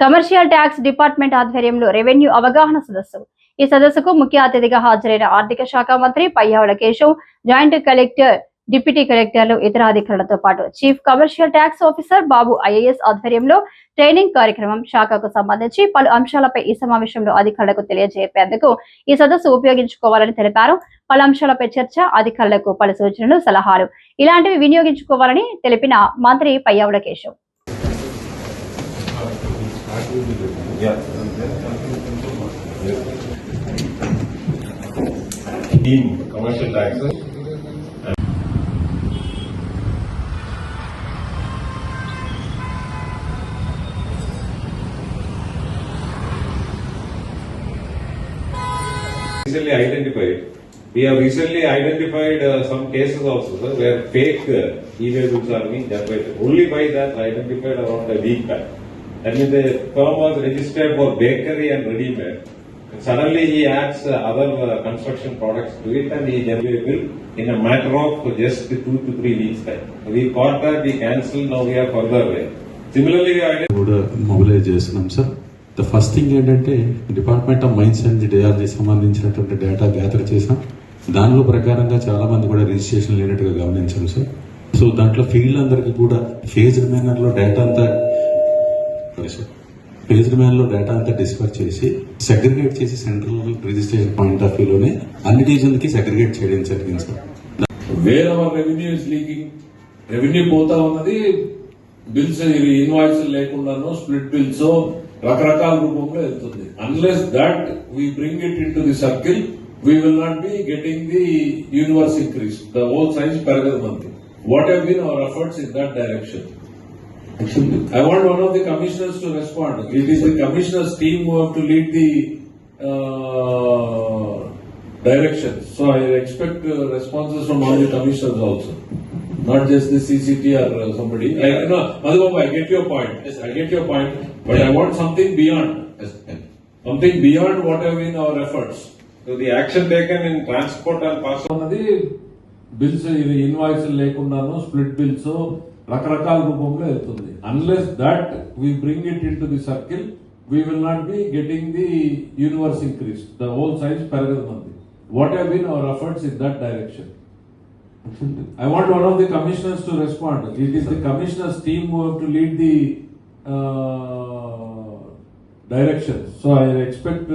Commercial tax department ఆధ్వర్యంలో revenue అవగాహన సదస్సు. ఈ సదస్సుకు ముఖ్య అతిథిగా హాజరైన ఆర్థిక శాఖ మంత్రి Payyavula Keshav, joint collector, deputy కలెక్టర్లు, ఇతర అధికారులతో పాటు చీఫ్ కమర్షియల్ ట్యాక్స్ ఆఫీసర్ బాబు ఐఏఎస్ ఆధ్వర్యంలో ట్రైనింగ్ కార్యక్రమం. శాఖకు సంబంధించి పలు అంశాలపై ఈ సమావేశంలో అధికారులకు తెలియజేపేందుకు ఈ సదస్సు ఉపయోగించుకోవాలని తెలిపారు. పలు అంశాలపై చర్చ, అధికారులకు పలు సూచనలు, సలహాలు ఇలాంటివి వినియోగించుకోవాలని తెలిపిన మంత్రి Payyavula Keshav. Commercial taxes. We have recently identified some cases also, sir, where fake e-bills are being generated. Only by that identified around a week back. That means the firm was registered for bakery and ready-made. Suddenly he adds other construction products to it and he generates a bill in a matter of just 2 to 3 weeks time. We caught that, we cancelled, now we are further away. Similarly, we mobilize చేస్తున్నాం sir. The first thing ఏంటంటే department of mines and DRG సంబంధించినటువంటి data gather చేసాం. దానిలో ప్రకారంగా చాలా మంది కూడా registration లేనట్టుగా గమనించాం సార్. సో దాంట్లో ఫీల్డ్ అందరికీ కూడా ఫేజ్డ్ మేనర్ లో డేటా అంతా డిస్పర్ చేసి సెగ్రిగేట్ చేసి సెంట్రల్ రిజిస్ట్రేషన్ పాయింట్ ఆఫ్ వ్యూలోనే అన్ని డివిజన్ కి సెగ్రిగేట్ చేయడం జరిగింది sir. Where our revenue is leaking, revenue పోతా ఉన్నది బిల్స్ ఇన్వాయిస్ లేకుండానో స్ప్లిట్ బిల్స్ రకరకాల రూపంలో వెళ్తుంది. Unless that we bring it in to the circle we will not be getting the universe increase, the whole size పెరగదు మనకి. What have been our efforts in that direction? I want one of the commissioners to respond. It is the commissioners team who have to lead the direction. So I expect responses from all the commissioners also, not just the CCT or somebody. No, Madhubaba, I get your point. Yes, I get your point. But I want something beyond. Yes. Something beyond what have been our efforts. So the action taken in transport and parcel. Bills invoice లేకుండానో split bills రకరకాల రూపంలో వెళ్తుంది. Unless that we bring it in to the circle we will not be getting the universe increase, the whole size పెరగదు మనది. What have been our efforts in that direction? I want one of the commissioners to respond. It is the commissioners team who have to lead the direction. So I expect